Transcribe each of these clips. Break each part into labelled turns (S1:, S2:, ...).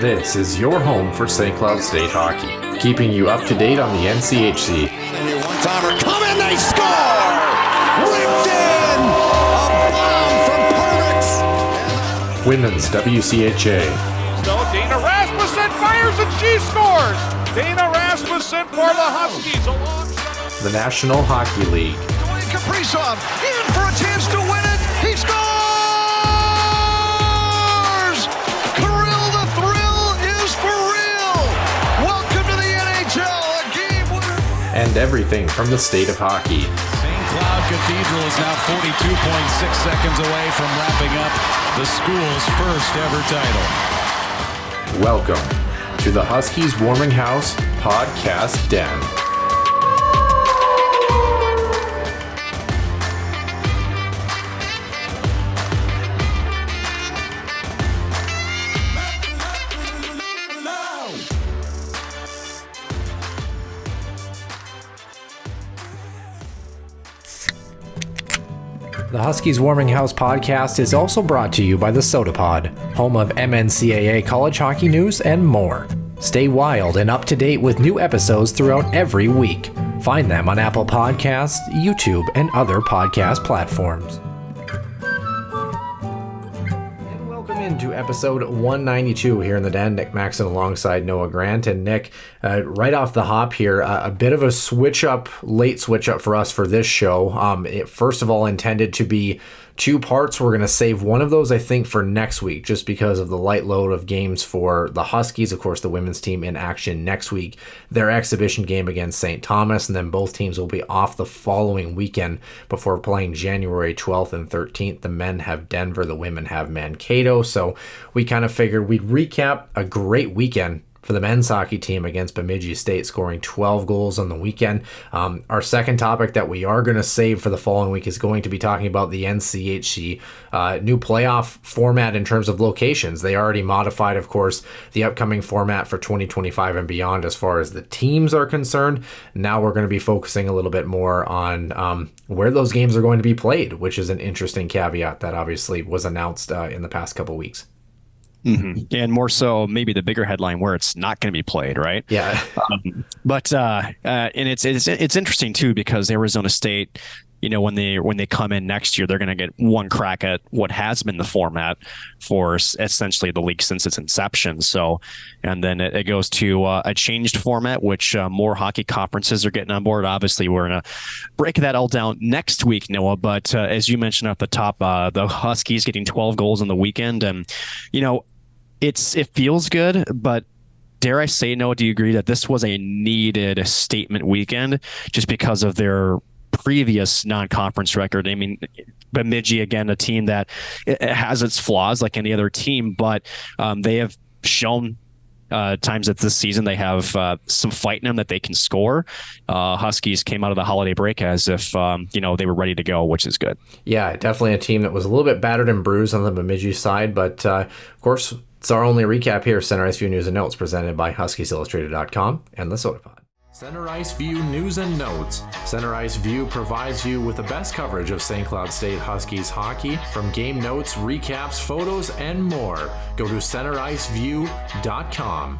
S1: This is your home for St. Cloud State hockey, keeping you up to date on the NCHC.
S2: One-timer coming, they score! Ripped in! A bomb from Pervix!
S1: Women's WCHA.
S3: So Dana Rasmussen fires and she scores! Dana Rasmussen for the Huskies alongside
S1: The National Hockey League.
S2: Dwayne Kaprizov in for a chance to win it! He scores! Kirill, the thrill is for real! Welcome to the NHL, a game winner!
S1: And everything from the state of hockey.
S4: St. Cloud Cathedral is now 42.6 seconds away from wrapping up the school's first ever title.
S1: Welcome to the Huskies Warming House Podcast Den. The Huskies Warming House podcast is also brought to you by the Soda Pod, home of NCAA college hockey news and more. Stay wild and up to date with new episodes throughout every week. Find them on Apple Podcasts, YouTube, and other podcast platforms. And welcome into episode 192 here in the Den. Nick Maxon alongside Noah Grant. And Nick, right off the hop here, a bit of a late switch up for us for this show. It first of all intended to be two parts. We're going to save one of those, I think, for next week, just because of the light load of games for the Huskies. Of course, the women's team in action next week, their exhibition game against St. Thomas, and then both teams will be off the following weekend before playing January 12th and 13th. The men have Denver, the women have Mankato. So we kind of figured we'd recap a great weekend for the men's hockey team against Bemidji State, scoring 12 goals on the weekend. Our second topic that we are going to save for the following week is going to be talking about the NCHC new playoff format in terms of locations. They already modified, of course, the upcoming format for 2025 and beyond as far as the teams are concerned. Now we're going to be focusing a little bit more on where those games are going to be played, which is an interesting caveat that obviously was announced in the past couple weeks.
S5: Mm-hmm. And more so, maybe the bigger headline where it's not going to be played, right?
S1: Yeah.
S5: And it's interesting too, because Arizona State, you know, when they come in next year, they're going to get one crack at what has been the format for essentially the league since its inception. So, and then it goes to a changed format, which more hockey conferences are getting on board. Obviously, we're going to break that all down next week, Noah. But as you mentioned at the top, the Huskies getting 12 goals on the weekend, and you know, it feels good, but dare I say, Noah, do you agree that this was a needed statement weekend just because of their previous non-conference record? I mean, Bemidji, again, a team that it has its flaws like any other team, but they have shown times that this season they have some fight in them that they can score. Huskies came out of the holiday break as if they were ready to go, which is good.
S1: Yeah, definitely a team that was a little bit battered and bruised on the Bemidji side, but of course, it's our only recap here. Center Ice View News and Notes presented by HuskiesIllustrated.com and the Soda Pod. Center Ice View News and Notes. Center Ice View provides you with the best coverage of St. Cloud State Huskies hockey, from game notes, recaps, photos, and more. Go to CenterIceView.com.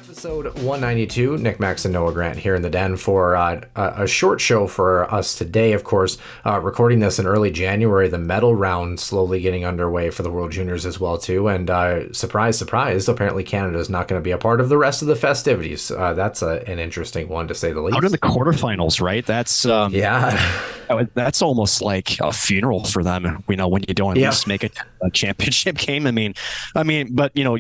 S1: Episode 192, Nick Max and Noah Grant here in the Den for a short show for us today. Of course, recording this in early January, the medal round slowly getting underway for the World Juniors as well too. And surprise, surprise, apparently Canada is not going to be a part of the rest of the festivities. That's an interesting one to say the least.
S5: Out of the quarterfinals, right? That's that's almost like a funeral for them. You know, when you don't at least make it a championship game. I mean, but you know,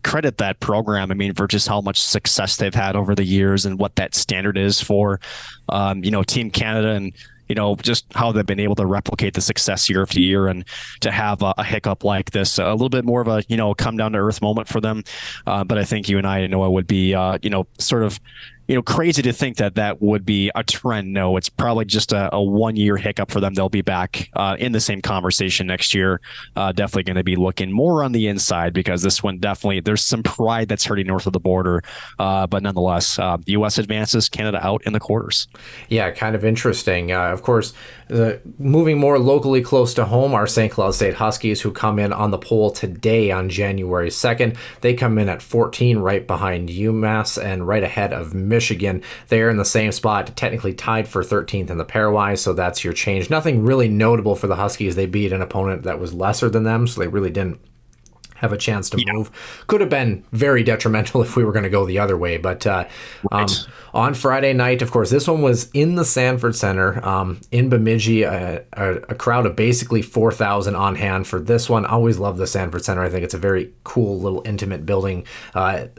S5: credit that program, for just how much success they've had over the years and what that standard is for, Team Canada, and, just how they've been able to replicate the success year after year, and to have a hiccup like this, a little bit more of a, come down to earth moment for them. But I think you and I, Noah, would be, sort of crazy to think that would be a trend. No, it's probably just a 1-year hiccup for them. They'll be back in the same conversation next year. Definitely going to be looking more on the inside, because this one definitely, there's some pride that's hurting north of the border. But nonetheless, the U.S. advances, Canada out in the quarters.
S1: Yeah, kind of interesting. Of course, moving more locally close to home, our St. Cloud State Huskies, who come in on the poll today on January 2nd. They come in at 14, right behind UMass and right ahead of Michigan. They're in the same spot, technically tied for 13th in the pairwise, so that's your change. Nothing really notable for the Huskies. They beat an opponent that was lesser than them, so they really didn't have a chance to move. Could have been very detrimental if we were going to go the other way. But on Friday night, of course, this one was in the Sanford Center in Bemidji, a crowd of basically 4,000 on hand for this one. Always love the Sanford Center. I think it's a very cool little intimate building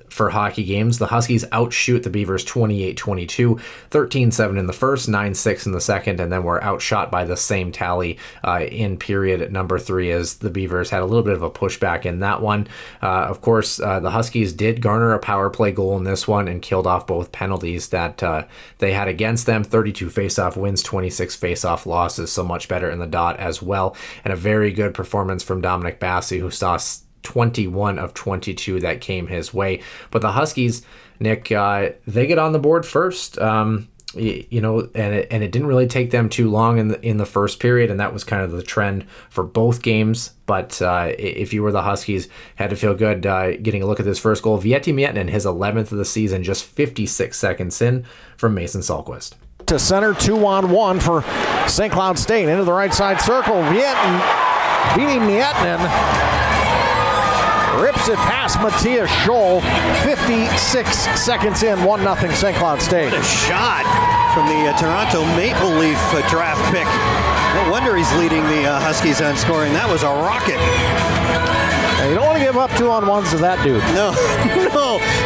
S1: for hockey games. The Huskies outshoot the Beavers 28-22, 13-7 in the first, 9-6 in the second, and then were outshot by the same tally in period number 3, as the Beavers had a little bit of a pushback in that one. Of course, the Huskies did garner a power play goal in this one and killed off both penalties that they had against them. 32 faceoff wins, 26 faceoff losses, so much better in the dot as well. And a very good performance from Dominic Bassey, who saw 21 of 22 that came his way. But the Huskies, Nick, they get on the board first. And it didn't really take them too long in the first period, and that was kind of the trend for both games. But if you were the Huskies, had to feel good getting a look at this first goal. Vieti Miettinen, his 11th of the season, just 56 seconds in from Mason Salquist.
S6: To center, 2-on-1 for St. Cloud State. Into the right side circle. Vieti Miettinen rips it past Matthias Scholl. 56 seconds in, 1-0 St. Cloud State.
S7: What a shot from the Toronto Maple Leaf draft pick. No wonder he's leading the Huskies on scoring. That was a rocket.
S6: Now, you don't want to give up 2-on-1s to that dude.
S7: No.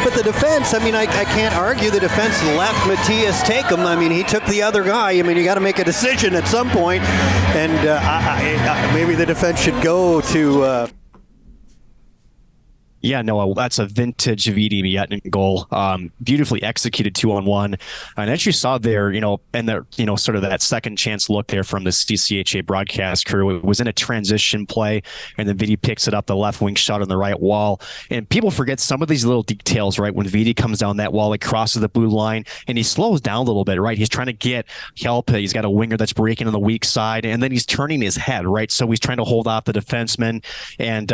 S7: But the defense, I can't argue the defense let Matthias take him. He took the other guy. You got to make a decision at some point. And maybe the defense should go to...
S5: Yeah, no, that's a vintage Vieti Miettinen goal. Beautifully executed 2-on-1. And as you saw there, and the, sort of that second chance look there from the WCHA broadcast crew, it was in a transition play, and then Vieti picks it up, the left wing shot on the right wall. And people forget some of these little details, right? When Vieti comes down that wall, he crosses the blue line, and he slows down a little bit, right? He's trying to get help. He's got a winger that's breaking on the weak side, and then he's turning his head, right? So he's trying to hold off the defenseman. And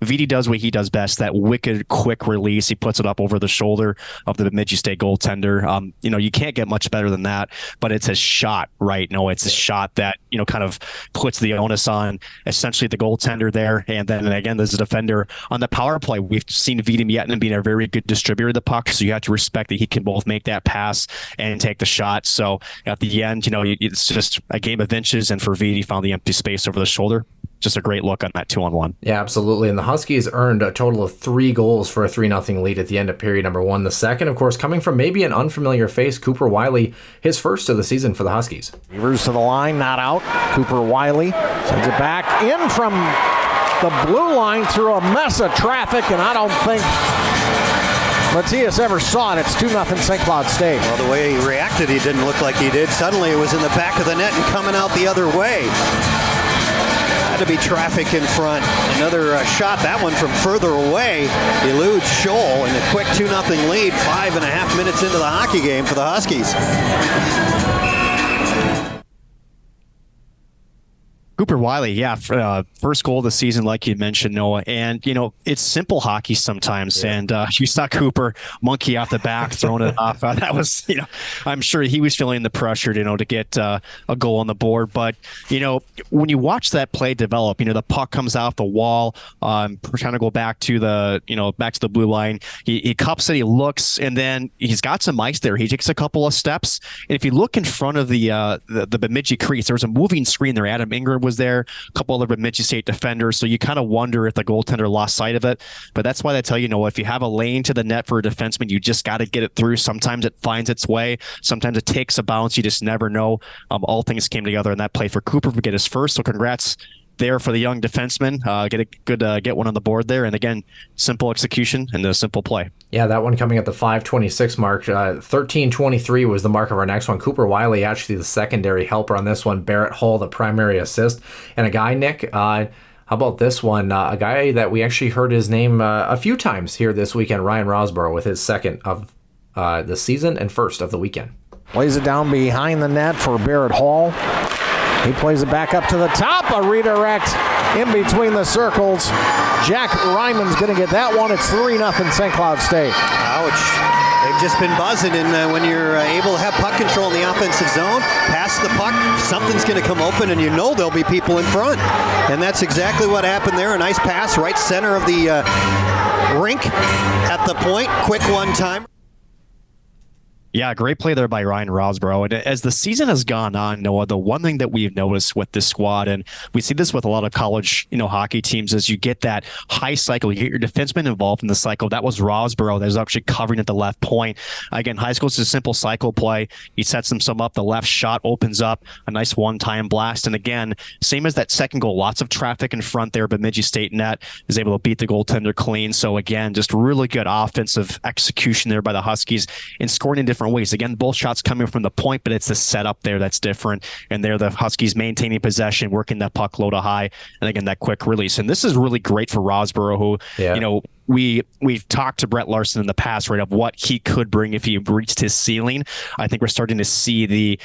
S5: Vieti does what he does best, that wicked quick release. He puts it up over the shoulder of the Bemidji State goaltender. You can't get much better than that, but it's a shot, right? No, it's a shot that, kind of puts the onus on essentially the goaltender there. And then again, there's a defender on the power play. We've seen Vieti Miettinen being a very good distributor of the puck, so you have to respect that he can both make that pass and take the shot. So at the end, it's just a game of inches, and for Vieti, found the empty space over the shoulder. Just a great look on that 2-on-1.
S1: Yeah, absolutely. And the Huskies earned a total of 3 goals for a 3-0 lead at the end of period number 1. The second, of course, coming from maybe an unfamiliar face, Cooper Wiley, his first of the season for the Huskies.
S6: Beavers to the line, not out. Cooper Wiley sends it back in from the blue line through a mess of traffic, and I don't think Matthias ever saw it. It's 2-0 St. Cloud State.
S7: Well, the way he reacted, he didn't look like he did. Suddenly it was in the back of the net and coming out the other way. To be traffic in front. Another shot, that one from further away, eludes Scholl, and a quick 2-0 lead, 5.5 minutes into the hockey game for the Huskies.
S5: Cooper Wiley, yeah, first goal of the season, like you mentioned, Noah. And, it's simple hockey sometimes. Yeah. And you saw Cooper monkey off the back, throwing it off. That was, I'm sure he was feeling the pressure, to get a goal on the board. But, when you watch that play develop, the puck comes off the wall, trying to go back to the blue line. He cups it, he looks, and then he's got some ice there. He takes a couple of steps. And if you look in front of the Bemidji crease, there was a moving screen there. Adam Ingram was there, a couple other Bemidji State defenders, so you kind of wonder if the goaltender lost sight of it. But that's why they tell you, if you have a lane to the net for a defenseman, you just got to get it through. Sometimes it finds its way, sometimes it takes a bounce. You just never know. All things came together in that play for Cooper to get his first, so congrats there for the young defenseman. Get one on the board there. And again, simple execution and a simple play.
S1: Yeah, that one coming at the 5:26 mark. 13:23 was the mark of our next one. Cooper Wiley, actually the secondary helper on this one. Barrett Hall, the primary assist. And a guy, Nick, how about this one? A guy that we actually heard his name a few times here this weekend, Ryan Rosborough, with his second of the season and first of the weekend.
S6: Lays it down behind the net for Barrett Hall. He plays it back up to the top. A redirect in between the circles. Jack Ryman's going to get that one. It's 3-0 St. Cloud State.
S7: Ouch. They've just been buzzing, and when you're able to have puck control in the offensive zone, pass the puck, something's going to come open, and you know there'll be people in front. And that's exactly what happened there. A nice pass right center of the rink at the point. Quick one-time.
S5: Yeah, great play there by Ryan Rosborough. And as the season has gone on, Noah, the one thing that we've noticed with this squad, and we see this with a lot of college, hockey teams, is you get that high cycle. You get your defenseman involved in the cycle. That was Rosborough that was actually covering at the left point. Again, high school is a simple cycle play. He sets them some up. The left shot opens up, a nice one-time blast. And again, same as that second goal, lots of traffic in front there. Bemidji State net is able to beat the goaltender clean. So again, just really good offensive execution there by the Huskies in scoring in different ways. Again, both shots coming from the point, but it's the setup there that's different. And there the Huskies maintaining possession, working that puck low to high, and again, that quick release. And this is really great for Rosborough, who, we've talked to Brett Larson in the past, right, of what he could bring if he reached his ceiling. I think we're starting to see the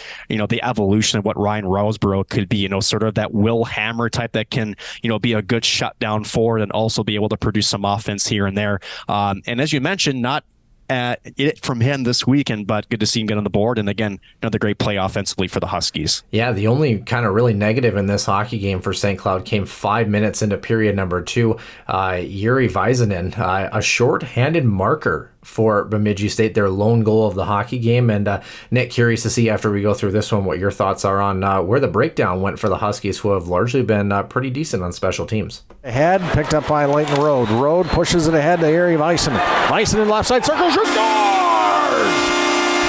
S5: evolution of what Ryan Rosborough could be, sort of that Will Hammer type that can, be a good shutdown forward and also be able to produce some offense here and there. And as you mentioned, not it from him this weekend, but good to see him get on the board. And again, another great play offensively for the Huskies.
S1: Yeah, the only kind of really negative in this hockey game for St. Cloud came 5 minutes into period number 2. Yuri Vaisanen, a short-handed marker for Bemidji State, their lone goal of the hockey game. And Nick, curious to see after we go through this one what your thoughts are on where the breakdown went for the Huskies, who have largely been pretty decent on special teams.
S6: Ahead, picked up by Leighton Road. Road pushes it ahead to Yuri Vaisanen. Vaisanen left side circle, scores!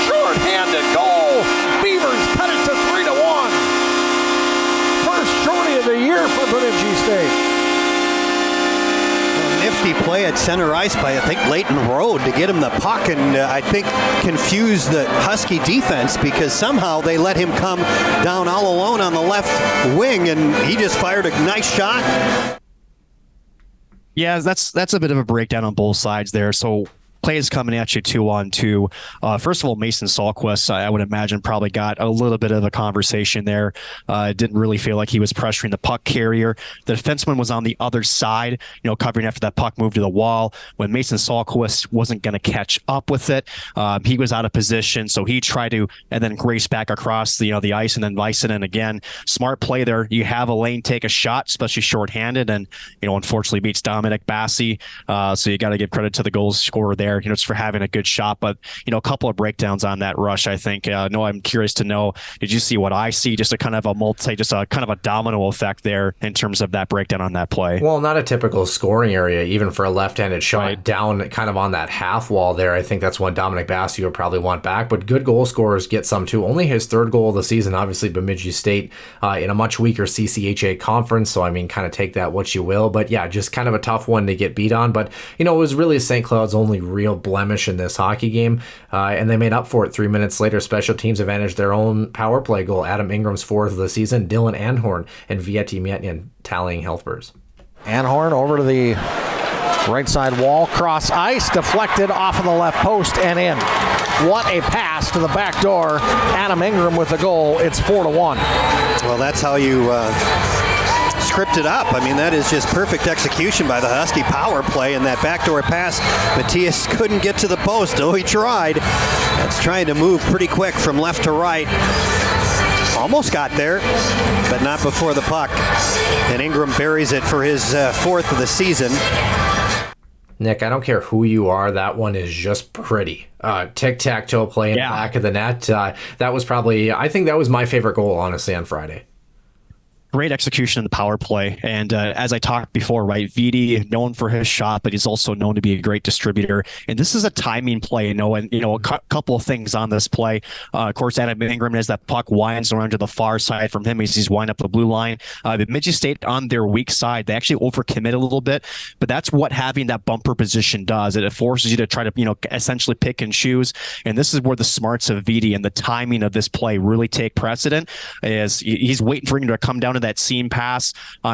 S6: Short-handed goal. Beavers cut it to 3-1. First shorty of the year for Bemidji State.
S7: Nifty play at center ice by, I think, Leighton Road to get him the puck, and I think confuse the Husky defense because somehow they let him come down all alone on the left wing, and he just fired a nice shot.
S5: Yeah, that's a bit of a breakdown on both sides there. So plays coming at you 2-on-2. First of all, Mason Sahlquist, I would imagine, probably got a little bit of a conversation there. Didn't really feel like he was pressuring the puck carrier. The defenseman was on the other side, covering after that puck moved to the wall. When Mason Sahlquist wasn't going to catch up with it, he was out of position, so he tried to, and then race back across the ice, and then Vaisanen again. Smart play there. You have a lane take a shot, especially shorthanded, and unfortunately beats Dominic Bassi. So you got to give credit to the goal scorer there. Just for having a good shot, but a couple of breakdowns on that rush. I think. No, I'm curious to know. Did you see what I see? Just a kind of a kind of a domino effect there in terms of that breakdown on that play.
S1: Well, not a typical scoring area, even for a left-handed shot down kind of on that half wall there. I think that's one Dominic Bassi would probably want back. But good goal scorers get some too. Only his third goal of the season. Obviously, Bemidji State in a much weaker CCHA conference. So I mean, kind of take that what you will. But yeah, just kind of a tough one to get beat on. But it was really St. Cloud's only real blemish in this hockey game, and they made up for it 3 minutes later. Special teams advantaged their own power play goal. Adam Ingram's fourth of the season, Dylan Anhorn and Vieti Mietnian tallying Healthbers.
S6: Anhorn over to the right side wall, cross ice, deflected off of the left post and in. What a pass to the back door. Adam Ingram with the goal. It's 4-1.
S7: Well, that's how you scripted up. I mean, that is just perfect execution by the Husky power play, and that backdoor pass, Matthias couldn't get to the post. Oh, he tried. That's trying to move pretty quick from left to right. Almost got there, but not before the puck. And Ingram buries it for his fourth of the season.
S1: Nick, I don't care who you are, that one is just pretty. Tic-tac-toe play in the back of the net. That was probably, I think that was my favorite goal, honestly, on Friday.
S5: Great execution in the power play. And as I talked before, right, VD known for his shot, but he's also known to be a great distributor. And this is a timing play, and a couple of things on this play. Of course, Adam Ingram, as that puck winds around to the far side from him, he's winding up the blue line. Bemidji State on their weak side, they actually overcommit a little bit, but that's what having that bumper position does. It forces you to try to, essentially pick and choose. And this is where the smarts of VD and the timing of this play really take precedent. Is he's waiting for him to come down to that seam pass.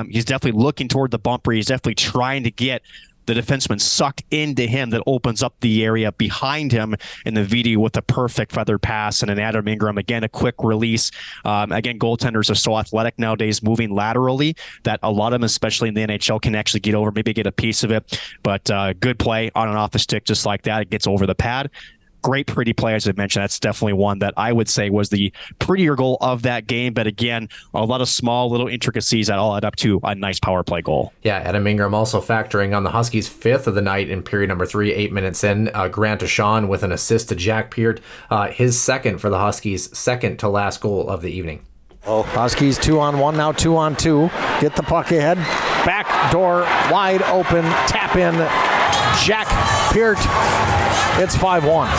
S5: He's definitely looking toward the bumper. He's definitely trying to get the defenseman sucked into him. That opens up the area behind him, in the VD with a perfect feathered pass, and an Adam Ingram, again, a quick release. Again, goaltenders are so athletic nowadays, moving laterally, that a lot of them, especially in the NHL, can actually get over, maybe get a piece of it. But good play on and off the stick, just like that. It gets over the pad. Great, pretty play, as I mentioned. That's definitely one that I would say was the prettier goal of that game. But again, a lot of small little intricacies that all add up to a nice power play goal.
S1: Yeah, Adam Ingram also factoring on the Huskies' 5th of the night in period number 3, 8 minutes in. Grant Deshawn with an assist to Jack Peart, his second for the Huskies, second to last goal of the evening.
S6: Oh, Huskies 2-on-1, now 2-on-2. Get the puck ahead. Back door wide open. Tap in. Jack Peart. It's 5-1.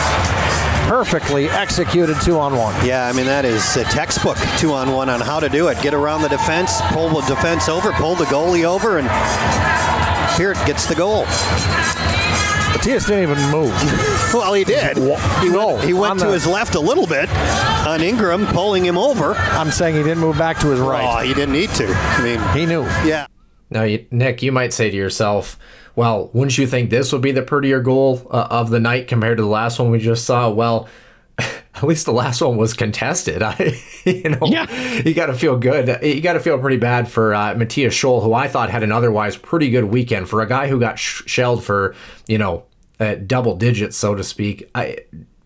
S6: Perfectly executed 2-on-1.
S7: Yeah, I mean, that is a textbook 2-on-1 on how to do it. Get around the defense, pull the defense over, pull the goalie over, and Peart gets the goal.
S6: Matias didn't even move.
S7: Well, he did. He went to his left a little bit on Ingram, pulling him over.
S6: I'm saying he didn't move back to his right.
S7: Oh, he didn't need to. I mean,
S6: he knew.
S7: Yeah.
S1: Now, Nick, you might say to yourself, well, wouldn't you think this would be the prettier goal of the night compared to the last one we just saw? Well, at least the last one was contested. You got to feel good. You got to feel pretty bad for Matthias Scholl, who I thought had an otherwise pretty good weekend. For a guy who got shelled for, double digits, so to speak,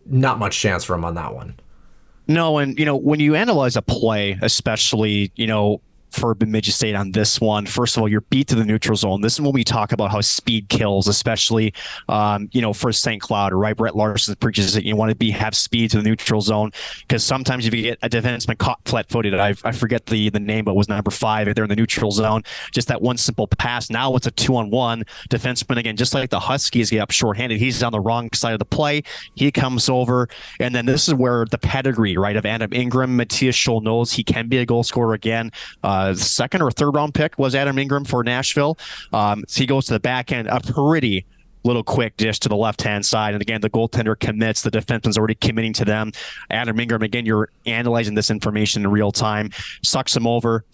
S1: not much chance for him on that one.
S5: No, and, when you analyze a play, especially, for Bemidji State on this one, first of all, you're beat to the neutral zone. This is when we talk about how speed kills, especially, for St. Cloud, right? Brett Larson preaches that you want to have speed to the neutral zone, because sometimes if you get a defenseman caught flat-footed, I forget the name, but it was number 5, they're in the neutral zone, just that one simple pass. Now it's a 2-on-1. Defenseman, again, just like the Huskies get up shorthanded, he's on the wrong side of the play. He comes over, and then this is where the pedigree, right, of Adam Ingram, Matthias Scholl knows he can be a goal scorer again. Second or third round pick was Adam Ingram for Nashville. So he goes to the back end, a pretty little quick dish to the left-hand side. And again, the goaltender commits. The defenseman's already committing to them. Adam Ingram, again, you're analyzing this information in real time, sucks him over,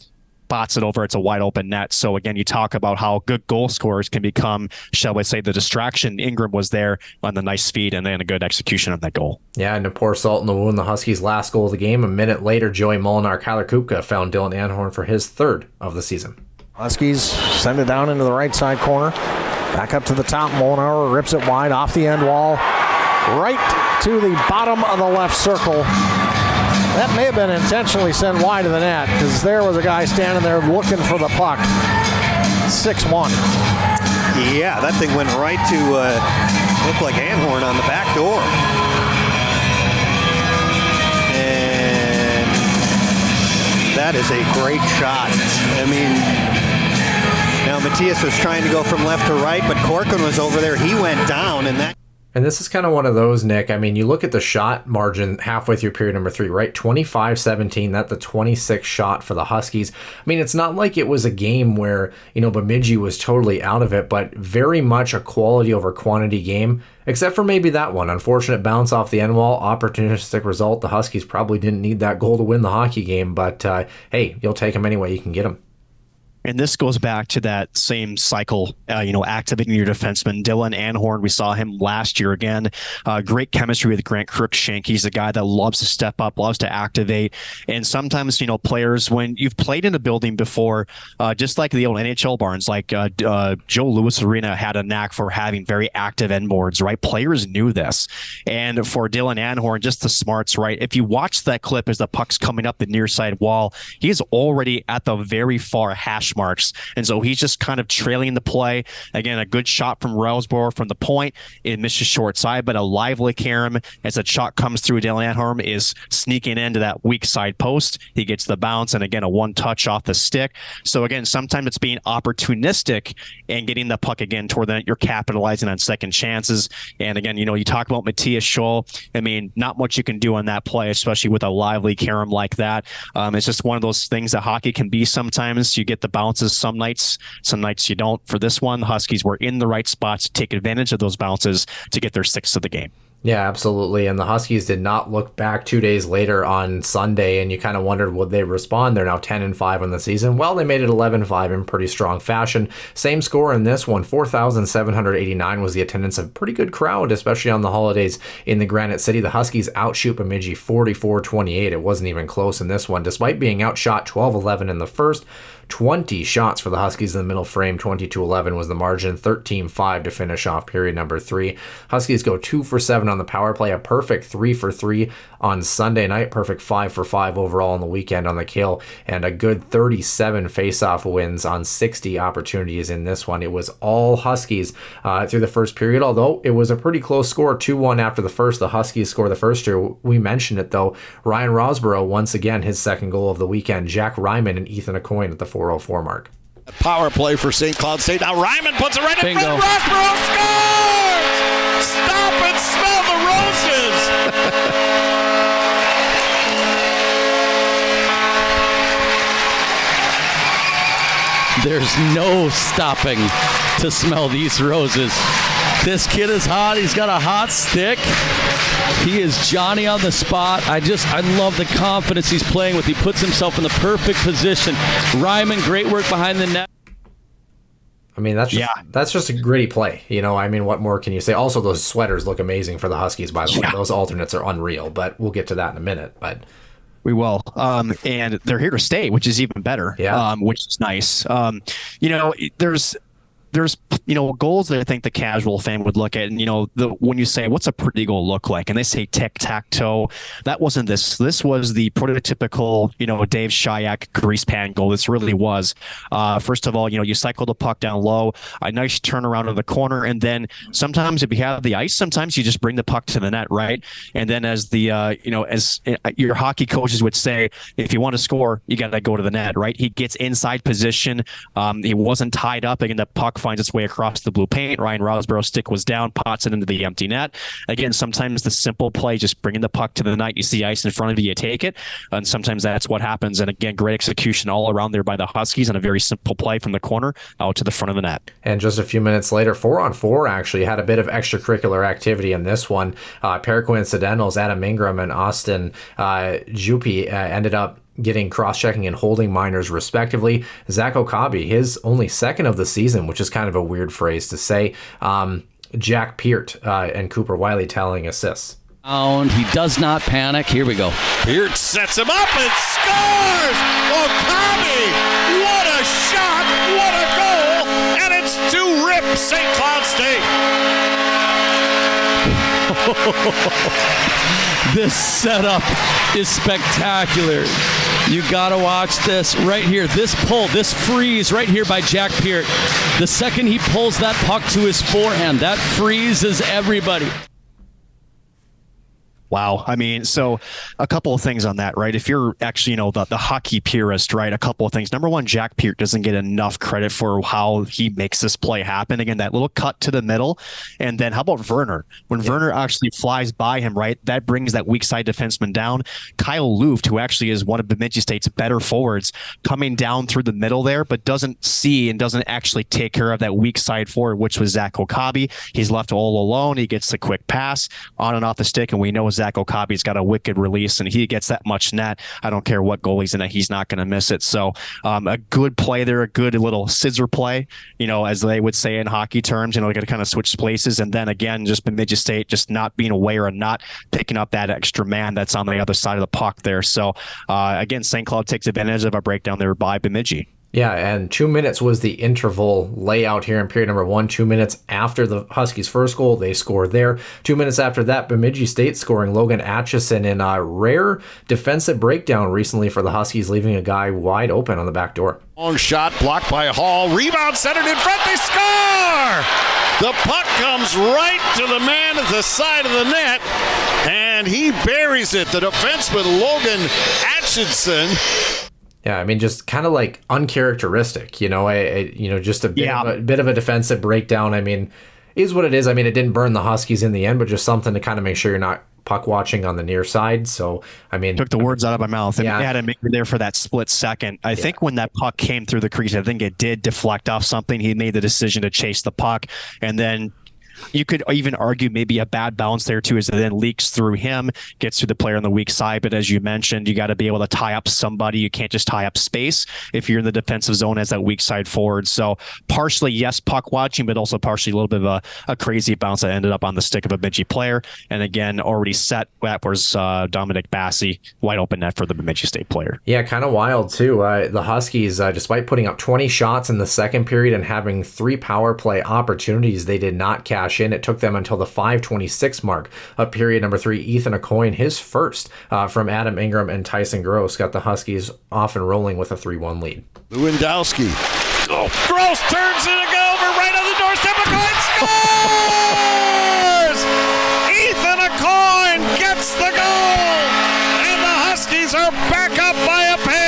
S5: bots it over. It's a wide open net. So again, you talk about how good goal scorers can become, shall we say, the distraction. Ingram was there on the nice feed and then a good execution of that goal.
S1: Yeah, and to pour salt in the wound, the Huskies' last goal of the game. A minute later, Joey Molinar, Kyler Kupka found Dylan Anhorn for his 3rd of the season.
S6: Huskies send it down into the right side corner. Back up to the top. Molinar rips it wide off the end wall. Right to the bottom of the left circle. That may have been intentionally sent wide of the net, because there was a guy standing there looking for the puck. 6-1.
S7: Yeah, that thing went right to look like Anhorn on the back door. And that is a great shot. I mean, now Matthias was trying to go from left to right, but Corcoran was over there. He went down, and that...
S1: And this is kind of one of those, Nick. I mean, you look at the shot margin halfway through period number 3, right? 25-17. That's the 26th shot for the Huskies. I mean, it's not like it was a game where, Bemidji was totally out of it, but very much a quality over quantity game, except for maybe that one. Unfortunate bounce off the end wall, opportunistic result. The Huskies probably didn't need that goal to win the hockey game, but hey, you'll take them any way you can get them.
S5: And this goes back to that same cycle, activating your defenseman. Dylan Anhorn, we saw him last year again. Great chemistry with Grant Cruikshank. He's a guy that loves to step up, loves to activate. And sometimes, players, when you've played in a building before, just like the old NHL barns, like Joe Louis Arena had a knack for having very active end boards, right? Players knew this. And for Dylan Anhorn, just the smarts, right? If you watch that clip as the puck's coming up the near side wall, he's already at the very far hash marks. And so he's just kind of trailing the play. Again, a good shot from Roseboro from the point. It misses short side, but a lively Karam as a shot comes through. Delanhorn is sneaking into that weak side post. He gets the bounce, and again, a one touch off the stick. So again, sometimes it's being opportunistic and getting the puck again toward the net. You're capitalizing on second chances. And again, you talk about Matthias Scholl. I mean, not much you can do on that play, especially with a lively Karam like that. It's just one of those things that hockey can be sometimes. You get the bounces some nights you don't. For this one, the Huskies were in the right spots to take advantage of those bounces to get their sixth of the game.
S1: Yeah, absolutely. And the Huskies did not look back 2 days later on Sunday, and you kind of wondered, would they respond? They're now 10-5 on the season. Well, they made it 11-5 in pretty strong fashion. Same score in this one, 4,789 was the attendance. A pretty good crowd, especially on the holidays in the Granite City. The Huskies outshoot Bemidji 44-28. It wasn't even close in this one, despite being outshot 12-11 in the first. 20 shots for the Huskies in the middle frame. 22-11 was the margin. 13-5 to finish off period number 3. Huskies go 2 for 7 on the power play, a perfect 3 for 3 on Sunday night, perfect 5 for 5 overall on the weekend on the kill, and a good 37 face-off wins on 60 opportunities in this one. It was all Huskies through the first period, although it was a pretty close score, 2-1 after the first. The Huskies score the first two. We mentioned it, though. Ryan Rosborough, once again, his second goal of the weekend. Jack Ryman and Ethan Aucoin at the 4:04 mark.
S8: Power play for St. Cloud State. Now Ryman puts it right in front. Rosborough scores! Stop and smell the roses!
S9: There's no stopping to smell these roses. This kid is hot. He's got a hot stick. He is Johnny on the spot. I love the confidence he's playing with. He puts himself in the perfect position. Ryman, great work behind the net.
S1: I mean, that's just a gritty play. I mean, what more can you say? Also, those sweaters look amazing for the Huskies, by the way. Those alternates are unreal, but we'll get to that in a minute. But
S5: we will. And they're here to stay, which is even better, which is nice. There's goals that I think the casual fan would look at, and when you say what's a pretty goal look like, and they say tic-tac-toe, that wasn't this. This was the prototypical Dave Shayak grease pan goal. This really was. First of all, you cycle the puck down low, a nice turnaround in the corner, and then sometimes if you have the ice, sometimes you just bring the puck to the net, right? And then as the as your hockey coaches would say, if you want to score, you got to go to the net, right? He gets inside position. He wasn't tied up, and the puck finds its way across the blue paint. Ryan Rosborough's stick was down, pots it into the empty net. Again, sometimes the simple play, just bringing the puck to the net, you see ice in front of you, you take it, and sometimes that's what happens. And again, great execution all around there by the Huskies on a very simple play from the corner out to the front of the net.
S1: And just a few minutes later, 4-on-4 actually had a bit of extracurricular activity in this one. Pair coincidentals, Adam Ingram and Austin Jupi ended up getting cross-checking and holding minors respectively. Zach Okabe, his only second of the season, which is kind of a weird phrase to say. Jack Peart and Cooper Wiley tallying assists.
S9: He does not panic. Here we go.
S8: Peart sets him up and scores! Okabe! What a shot! What a goal! And it's 2-rip St. Cloud State.
S9: This setup is spectacular. You gotta watch this right here. This pull, this freeze right here by Jack Peart. The second he pulls that puck to his forehand, that freezes everybody.
S5: Wow. I mean, so a couple of things on that, right? If you're actually, the hockey purist, right? A couple of things. Number one, Jack Peart doesn't get enough credit for how he makes this play happen. Again, that little cut to the middle. And then how about Werner? When Werner actually flies by him, right? That brings that weak side defenseman down. Kyle Luft, who actually is one of Bemidji State's better forwards, coming down through the middle there, but doesn't see and doesn't actually take care of that weak side forward, which was Zach Okabe. He's left all alone. He gets the quick pass on and off the stick, and we know Zach Okabe's got a wicked release, and he gets that much net. I don't care what goalie's in it, he's not going to miss it. So a good play there, a good little scissor play, as they would say in hockey terms. Got to kind of switch places, and then again, just Bemidji State just not being aware and not picking up that extra man that's on the other side of the puck there. So again, St. Cloud takes advantage of a breakdown there by Bemidji.
S1: Yeah, and 2 minutes was the interval layout here in period number 1. 2 minutes after the Huskies' first goal, they scored there. 2 minutes after that, Bemidji State scoring Logan Atchison in a rare defensive breakdown recently for the Huskies, leaving a guy wide open on the back door.
S8: Long shot blocked by Hall. Rebound centered in front. They score! The puck comes right to the man at the side of the net, and he buries it. The defenseman Logan Atchison.
S1: Yeah, I mean, just kind of like uncharacteristic, just a bit of a defensive breakdown. I mean, is what it is. I mean, it didn't burn the Huskies in the end, but just something to kind of make sure you're not puck watching on the near side. So, I mean,
S5: took the words out of my mouth and
S1: yeah.
S5: had him there for that split second. I think when that puck came through the crease, I think it did deflect off something. He made the decision to chase the puck, and then you could even argue maybe a bad bounce there too, as it then leaks through him, gets to the player on the weak side. But as you mentioned, you got to be able to tie up somebody. You can't just tie up space if you're in the defensive zone as that weak side forward. So partially, yes, puck watching, but also partially a little bit of a crazy bounce that ended up on the stick of a Bemidji player. And again, already set. That was Dominic Bassey, wide open net for the Bemidji State player.
S1: Yeah, kind of wild too. The Huskies, despite putting up 20 shots in the second period and having 3 power play opportunities, they did not cash in. It took them until the 5:26 mark of period number 3. Ethan Aucoin, his first from Adam Ingram and Tyson Gross, got the Huskies off and rolling with a 3-1 lead.
S8: Lewandowski. Oh, Gross turns it over right on the doorstep. Aucoin scores! Ethan Aucoin gets the goal, and the Huskies are back up by a pair.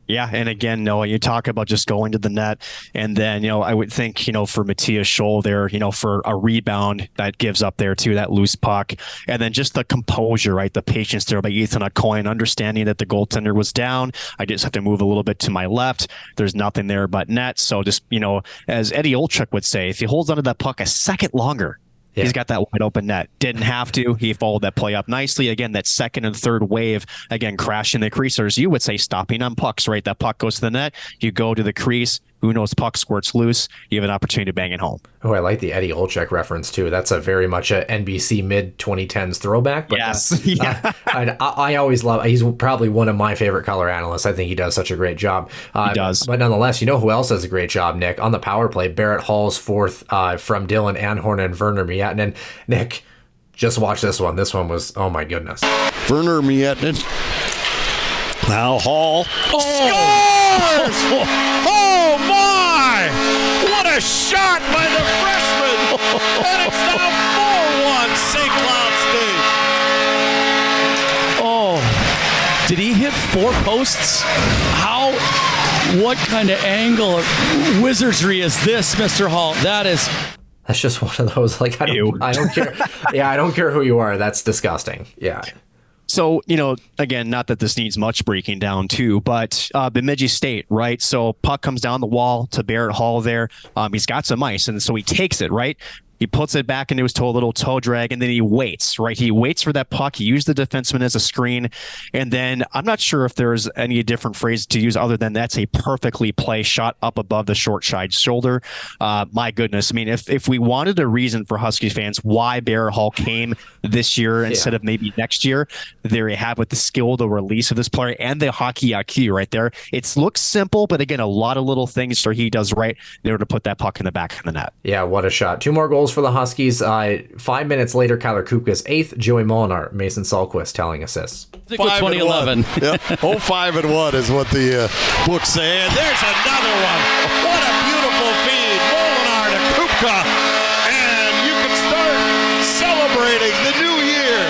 S5: Yeah, and again, Noah, you talk about just going to the net, and then, I would think, for Matthias Scholl there, for a rebound that gives up there too, that loose puck, and then just the composure, right, the patience there by Ethan Aucoin, understanding that the goaltender was down. I just have to move a little bit to my left. There's nothing there but net. So just, as Eddie Olczyk would say, if he holds onto that puck a second longer, yeah, he's got that wide open net. Didn't have to. He followed that play up nicely. Again, that second and third wave, again, crashing the creasers. You would say stopping on pucks, right? That puck goes to the net. You go to the crease. Who knows? Puck squirts loose. You have an opportunity to bang it home.
S1: Oh, I like the Eddie Olczyk reference too. That's a very much a NBC mid 2010s throwback. But
S5: yes, yeah.
S1: I always love. He's probably one of my favorite color analysts. I think he does such a great job.
S5: He does.
S1: But nonetheless, who else does a great job, Nick? On the power play, Barrett Hall's fourth from Dylan Anhorn and Werner Miettinen. And Nick, just watch this one. This one was, oh my goodness.
S8: Werner Miettinen. Now Hall. Scores! Oh my! What a shot by the freshman! And it's now 4-1 St. Cloud State.
S9: Oh, did he hit 4 posts? How? What kind of angle of wizardry is this, Mr. Hall? That's
S1: just one of those, like, I don't care. Yeah, I don't care who you are. That's disgusting. Yeah.
S5: So, again, not that this needs much breaking down too, but Bemidji State, right? So puck comes down the wall to Barrett Hall there. He's got some ice, and so he takes it, right? He puts it back into his little toe drag, and then he waits, right? He waits for that puck. He used the defenseman as a screen. And then I'm not sure if there's any different phrase to use other than that's a perfectly placed shot up above the short side shoulder. My goodness. I mean, if we wanted a reason for Husky fans why Barrett Hall came this year instead of maybe next year, there you have with the skill, the release of this player, and the hockey IQ right there. It looks simple, but again, a lot of little things that he does right in order to put that puck in the back of the net.
S1: Yeah, what a shot. 2 more goals for the Huskies. 5 minutes later, Kyler Kupka's 8th, Joey Molinar, Mason Salquist telling assists.
S9: 2011.
S8: Yep. 5-1 is what the books say. And there's another one. What a beautiful feed. Molinar to Kupka. And you can start celebrating the new year.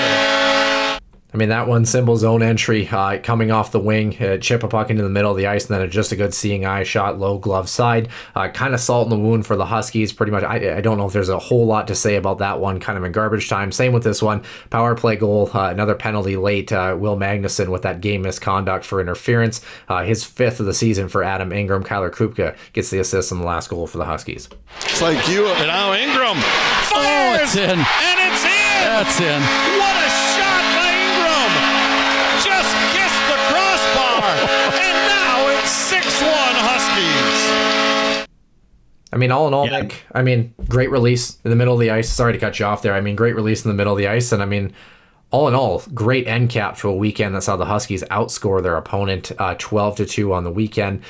S1: I mean, that one, simple zone entry, coming off the wing, chip a puck into the middle of the ice, and then just a good seeing eye shot, low glove side. Kind of salt in the wound for the Huskies, pretty much. I don't know if there's a whole lot to say about that one, kind of in garbage time. Same with this one, power play goal, another penalty late. Will Magnuson with that game misconduct for interference. His 5th of the season for Adam Ingram. Kyler Kupka gets the assist on the last goal for the Huskies.
S8: It's like you, and now Ingram fires,
S9: it's in.
S8: And it's in.
S9: That's in.
S8: What a shot by Ingram. Just kissed the crossbar. And now it's 6-1 Huskies.
S1: I mean, all in all, Nick, great release in the middle of the ice. Sorry to cut you off there. Great release in the middle of the ice. And all in all, great end cap to a weekend that saw the Huskies outscore their opponent 12-2 on the weekend.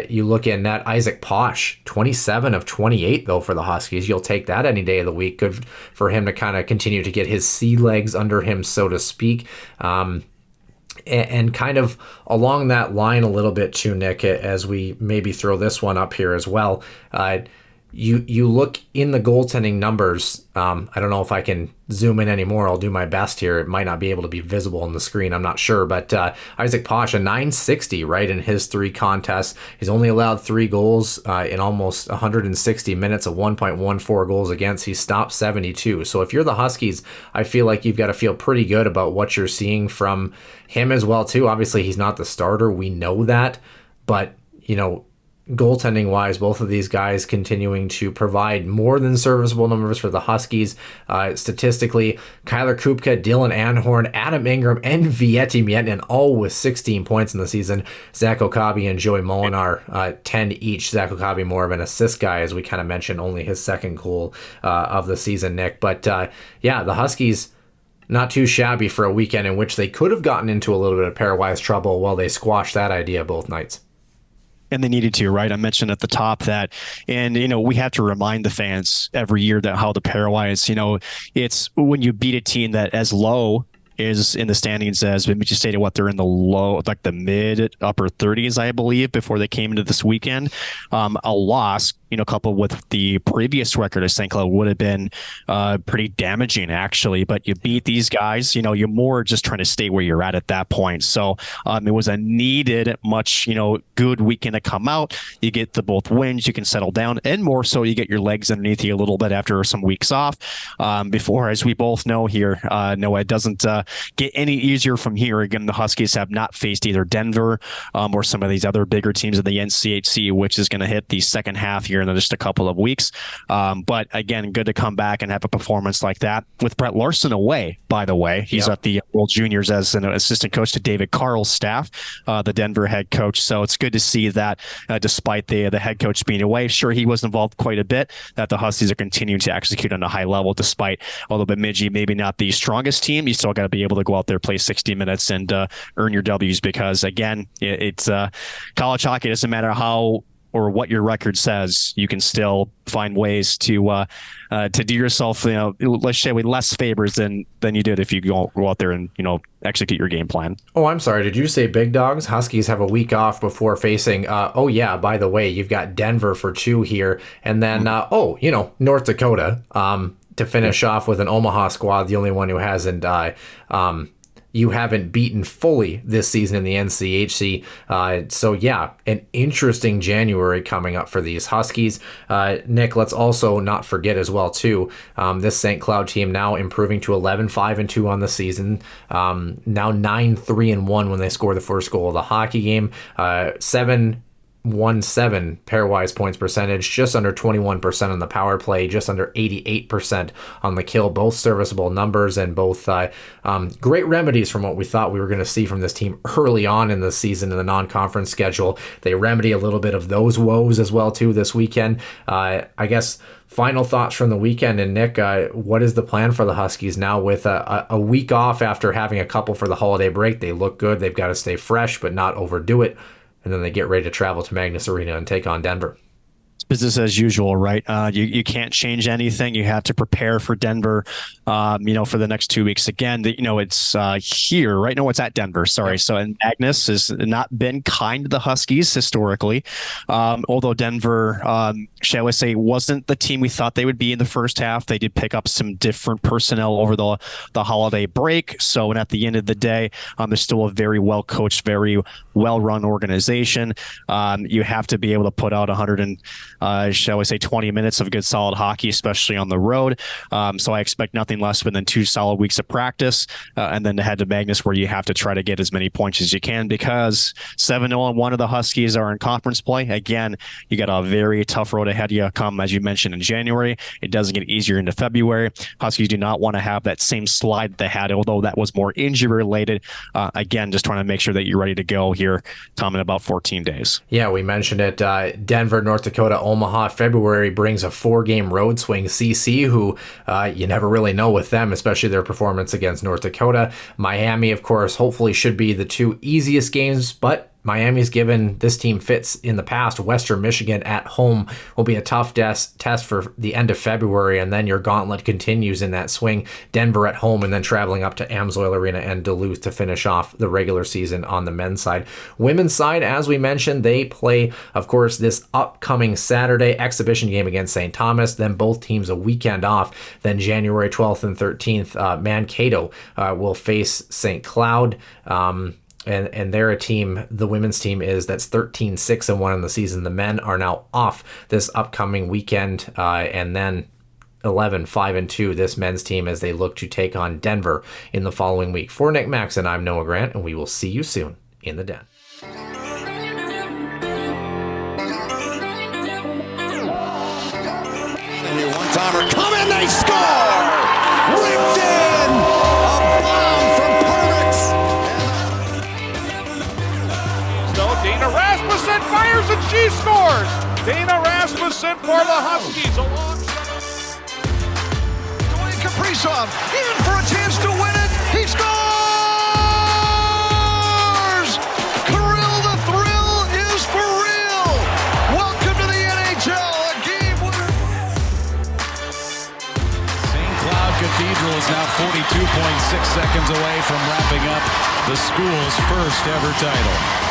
S1: You look in net, Isaac Posh, 27 of 28, though, for the Huskies. You'll take that any day of the week. Good for him to kind of continue to get his sea legs under him, so to speak. And kind of along that line a little bit too, Nick, as we maybe throw this one up here as well. You look in the goaltending numbers. I don't know if I can zoom in anymore. I'll do my best here. It might not be able to be visible on the screen. I'm not sure. But Isaac Posh, a .960, right, in his 3 contests. He's only allowed 3 goals in almost 160 minutes, of 1.14 goals against. He's stopped 72. So if you're the Huskies, I feel like you've got to feel pretty good about what you're seeing from him as well, too. Obviously, he's not the starter. We know that. But, goaltending wise, both of these guys continuing to provide more than serviceable numbers for the Huskies. Statistically, Kyler Kupka, Dylan Anhorn, Adam Ingram, and Vieti Miettinen all with 16 points in the season. Zach Okabe and Joey Molinar 10 each. Zach Okabe more of an assist guy, as we kind of mentioned, only his second goal of the season, Nick. But the Huskies, not too shabby for a weekend in which they could have gotten into a little bit of pairwise trouble while they squashed that idea both nights.
S5: And they needed to, right? I mentioned at the top that, and, we have to remind the fans every year that how the pairwise, it's when you beat a team that as low is in the standings as Bemidji State, they're in the low, like the mid upper 30s, I believe, before they came into this weekend. A loss, coupled with the previous record of St. Cloud would have been pretty damaging, actually. But you beat these guys, you're more just trying to stay where you're at that point. So it was a needed, much, good weekend to come out. You get the both wins, you can settle down, and more so you get your legs underneath you a little bit after some weeks off. Before, as we both know here, Noah, it doesn't get any easier from here. Again, the Huskies have not faced either Denver or some of these other bigger teams in the NCHC, which is going to hit the second half here in just a couple of weeks. But again, good to come back and have a performance like that with Brett Larson away, by the way. He's at the World Juniors as an assistant coach to David Carl's staff, the Denver head coach. So it's good to see that despite the head coach being away, sure, he was involved quite a bit, that the Huskies are continuing to execute on a high level despite, although Bemidji maybe not the strongest team, you still got to be able to go out there, play 60 minutes and earn your W's because, again, it's college hockey. It doesn't matter how or what your record says, you can still find ways to do yourself, let's say, with less favors than you did if you go out there and, execute your game plan. Oh, I'm sorry. Did you say big dogs? Huskies have a week off before facing, by the way, you've got Denver for 2 here. And then, North Dakota to finish off with an Omaha squad, the only one who hasn't you haven't beaten fully this season in the NCHC. An interesting January coming up for these Huskies. Nick, let's also not forget as well, too, this St. Cloud team now improving to 11-5-2 on the season. Now 9-3-1 when they score the first goal of the hockey game. 7-17 pairwise points percentage, just under 21% on the power play, just under 88% on the kill. Both serviceable numbers and both great remedies from what we thought we were going to see from this team early on in the season in the non-conference schedule. They remedy a little bit of those woes as well too this weekend. I guess final thoughts from the weekend. And Nick, what is the plan for the Huskies now with a week off after having a couple for the holiday break? They look good. They've got to stay fresh but not overdo it. And then they get ready to travel to Magnus Arena and take on Denver. Business as usual, right? You can't change anything. You have to prepare for Denver, for the next 2 weeks. Again, it's here, right? No, it's at Denver. Sorry. So, and Magnus has not been kind to the Huskies historically. Although Denver, shall we say, wasn't the team we thought they would be in the first half. They did pick up some different personnel over the holiday break. So, and at the end of the day, they're still a very well coached, very well run organization. You have to be able to put out 20 minutes of good solid hockey, especially on the road. So I expect nothing less than 2 solid weeks of practice and then to head to Magnus where you have to try to get as many points as you can because 7-0-1 of the Huskies are in conference play. Again, you got a very tough road ahead of you come, as you mentioned, in January. It doesn't get easier into February. Huskies do not want to have that same slide they had, although that was more injury related. Again, just trying to make sure that you're ready to go here here come in about 14 days.
S1: Yeah, we mentioned it. Denver, North Dakota, Omaha. February brings a 4-game road swing. CC, who you never really know with them, especially their performance against North Dakota. Miami, of course, hopefully should be the 2 easiest games, but Miami's given this team fits in the past. Western Michigan at home will be a tough test for the end of February, and then your gauntlet continues in that swing. Denver at home, and then traveling up to Amsoil Arena and Duluth to finish off the regular season on the men's side. Women's side, as we mentioned, they play, of course, this upcoming Saturday exhibition game against St. Thomas. Then both teams a weekend off. Then January 12th and 13th, Mankato will face St. Cloud. And they're a team, the women's team that's 13-6-1 in the season. The men are now off this upcoming weekend, and then 11-5-2 this men's team as they look to take on Denver in the following week. For Nick Maxon, I'm Noah Grant, and we will see you soon in the Den.
S2: One-timer coming, they score! Ripped in! A bomb from Pervix!
S3: Dana Rasmussen fires and she scores! Dana Rasmussen for the Huskies.
S2: Dwayne Kaprizov in for a chance to win it. He scores! Kirill the Thrill is for real! Welcome to the NHL, a game winner.
S4: St. Cloud Cathedral is now 42.6 seconds away from wrapping up the school's first ever title.